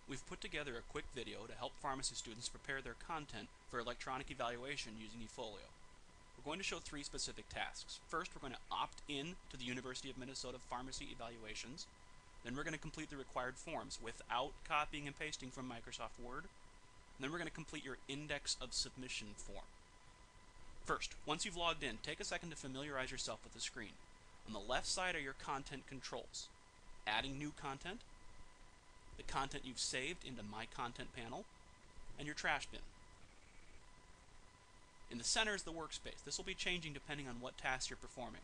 We've put together a quick video to help pharmacy students prepare their content for electronic evaluation using eFolio. We're going to show 3 specific tasks. First, we're going to opt in to the University of Minnesota Pharmacy evaluations. Then we're going to complete the required forms without copying and pasting from Microsoft Word. And then we're going to complete your index of submission form. First, once you've logged in, take a second to familiarize yourself with the screen. On the left side are your content controls. Adding new content, the content you've saved into My Content panel, and your trash bin. In the center is the workspace. This will be changing depending on what tasks you're performing.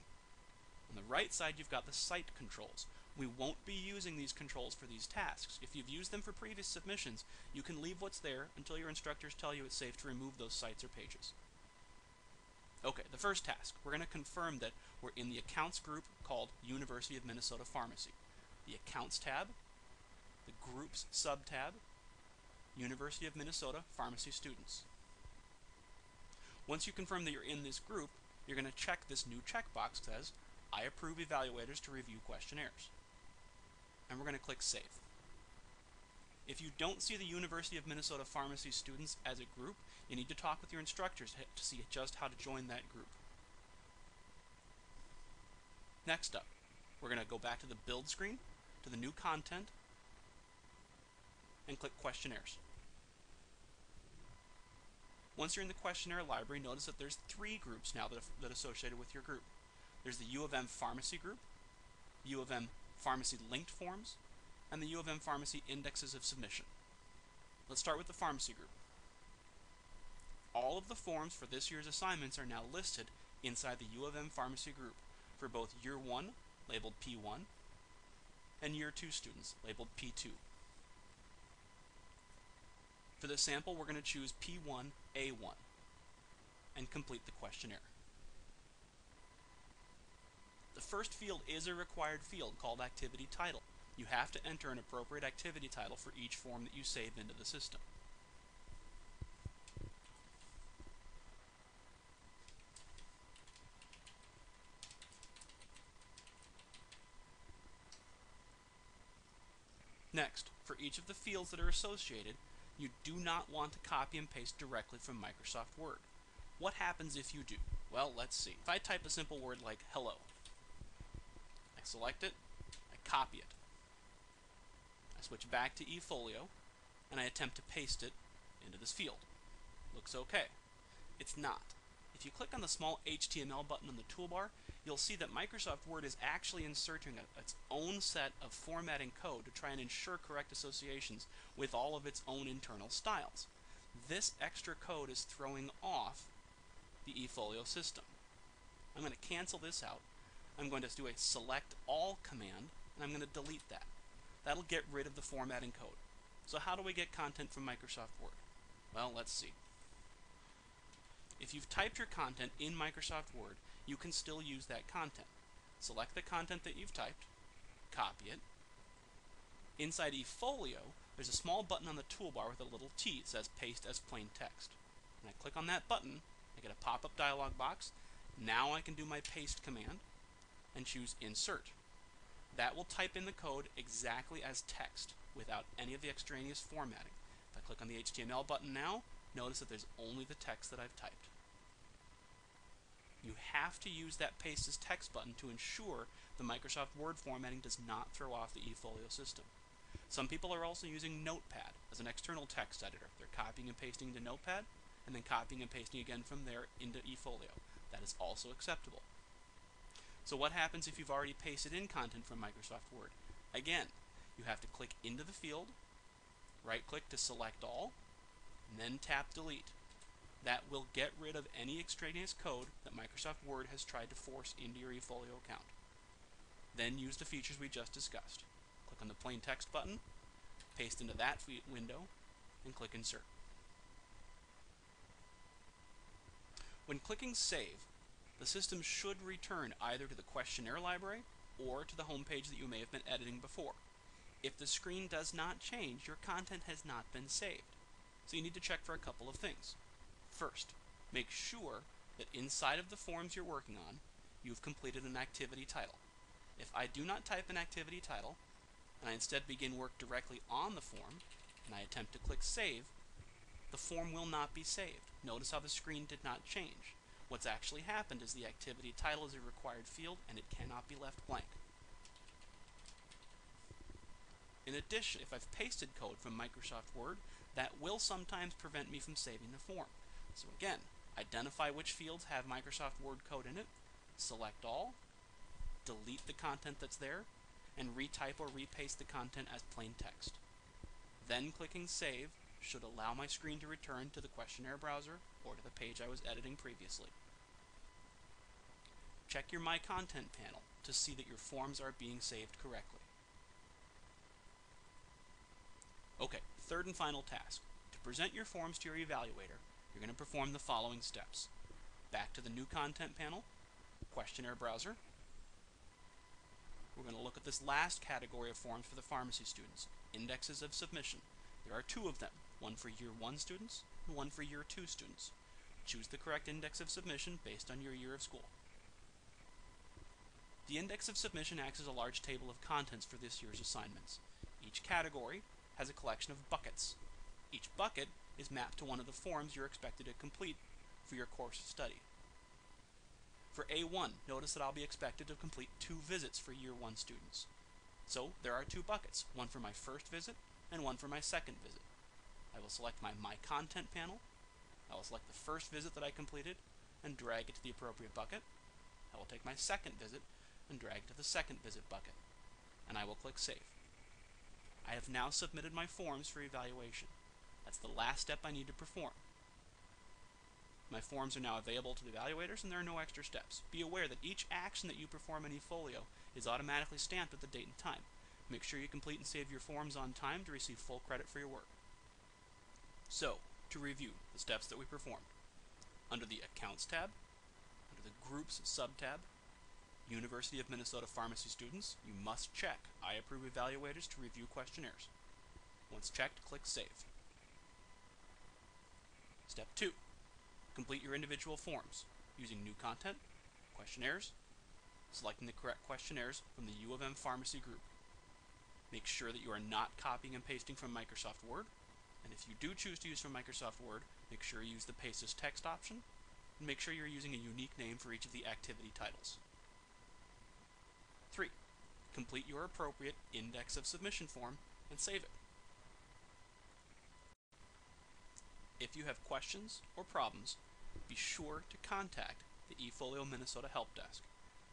On the right side, you've got the site controls. We won't be using these controls for these tasks. If you've used them for previous submissions, you can leave what's there until your instructors tell you it's safe to remove those sites or pages. Okay, the first task. We're going to confirm that we're in the Accounts group called University of Minnesota Pharmacy. The Accounts tab, the Groups sub-tab, University of Minnesota Pharmacy Students. Once you confirm that you're in this group, you're going to check this new checkbox that says, I approve evaluators to review questionnaires. And we're going to click Save. If you don't see the University of Minnesota Pharmacy Students as a group, you need to talk with your instructors to see just how to join that group. Next up, we're going to go back to the Build screen, to the New Content, and click Questionnaires. Once you're in the questionnaire library, notice that there's 3 groups now that are associated with your group. There's the UofM Pharmacy group, UofM Pharmacy Linked Forms, and the UofM Pharmacy Indexes of Submission. Let's start with the Pharmacy group. All of the forms for this year's assignments are now listed inside the UofM Pharmacy group for both Year 1, labeled P1, and Year 2 students, labeled P2. For the sample, we're going to choose P1A1 and complete the questionnaire. The first field is a required field called Activity Title. You have to enter an appropriate activity title for each form that you save into the system. Next, for each of the fields that are associated, you do not want to copy and paste directly from Microsoft Word. What happens if you do? Well, let's see. If I type a simple word like hello, I select it, I copy it, I switch back to eFolio, and I attempt to paste it into this field. Looks okay. It's not. If you click on the small HTML button on the toolbar, you'll see that Microsoft Word is actually inserting its own set of formatting code to try and ensure correct associations with all of its own internal styles. This extra code is throwing off the eFolio system. I'm going to cancel this out. I'm going to do a select all command, and I'm going to delete that. That'll get rid of the formatting code. So how do we get content from Microsoft Word? Well, let's see. If you've typed your content in Microsoft Word, you can still use that content. Select the content that you've typed, copy it. Inside eFolio, there's a small button on the toolbar with a little T that says Paste as Plain Text. When I click on that button, I get a pop-up dialog box. Now I can do my paste command and choose Insert. That will type in the code exactly as text without any of the extraneous formatting. If I click on the HTML button now, notice that there's only the text that I've typed. You have to use that Paste as Text button to ensure the Microsoft Word formatting does not throw off the eFolio system. Some people are also using Notepad as an external text editor. They're copying and pasting to Notepad, and then copying and pasting again from there into eFolio. That is also acceptable. So what happens if you've already pasted in content from Microsoft Word? Again, you have to click into the field, right-click to select all, and then tap Delete. That will get rid of any extraneous code that Microsoft Word has tried to force into your eFolio account. Then use the features we just discussed. Click on the plain text button, paste into that window, and click Insert. When clicking Save, the system should return either to the questionnaire library or to the home page that you may have been editing before. If the screen does not change, your content has not been saved. So you need to check for a couple of things. First, make sure that inside of the forms you're working on, you've completed an activity title. If I do not type an activity title, and I instead begin work directly on the form, and I attempt to click Save, the form will not be saved. Notice how the screen did not change. What's actually happened is the activity title is a required field and it cannot be left blank. In addition, if I've pasted code from Microsoft Word, that will sometimes prevent me from saving the form. So again, identify which fields have Microsoft Word code in it, select all, delete the content that's there, and retype or repaste the content as plain text. Then clicking Save should allow my screen to return to the questionnaire browser or to the page I was editing previously. Check your My Content panel to see that your forms are being saved correctly. Okay, third and final task. To present your forms to your evaluator, you're going to perform the following steps. Back to the New Content panel, Questionnaire Browser. We're going to look at this last category of forms for the pharmacy students, indexes of submission. There are two of them, one for Year 1 students and one for Year 2 students. Choose the correct index of submission based on your year of school. The index of submission acts as a large table of contents for this year's assignments. Each category has a collection of buckets. Each bucket is mapped to one of the forms you're expected to complete for your course of study. For A1, notice that I'll be expected to complete 2 visits for Year 1 students. So there are 2 buckets, one for my first visit and one for my second visit. I will select my Content panel. I will select the first visit that I completed and drag it to the appropriate bucket. I will take my second visit and drag it to the second visit bucket. And I will click Save. I have now submitted my forms for evaluation. That's the last step I need to perform. My forms are now available to the evaluators and there are no extra steps. Be aware that each action that you perform in eFolio is automatically stamped with the date and time. Make sure you complete and save your forms on time to receive full credit for your work. So, to review the steps that we performed. Under the Accounts tab, under the Groups sub-tab, University of Minnesota Pharmacy students, you must check I approve evaluators to review questionnaires. Once checked, click Save. Step 2. Complete your individual forms using New Content, Questionnaires, selecting the correct questionnaires from the U of M Pharmacy group. Make sure that you are not copying and pasting from Microsoft Word, and if you do choose to use from Microsoft Word, make sure you use the Paste as Text option, and make sure you're using a unique name for each of the activity titles. 3. Complete your appropriate index of submission form and save it. If you have questions or problems, be sure to contact the eFolio Minnesota Help Desk.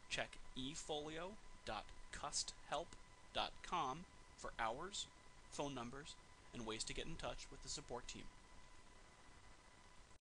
Check efolio.custhelp.com for hours, phone numbers, and ways to get in touch with the support team.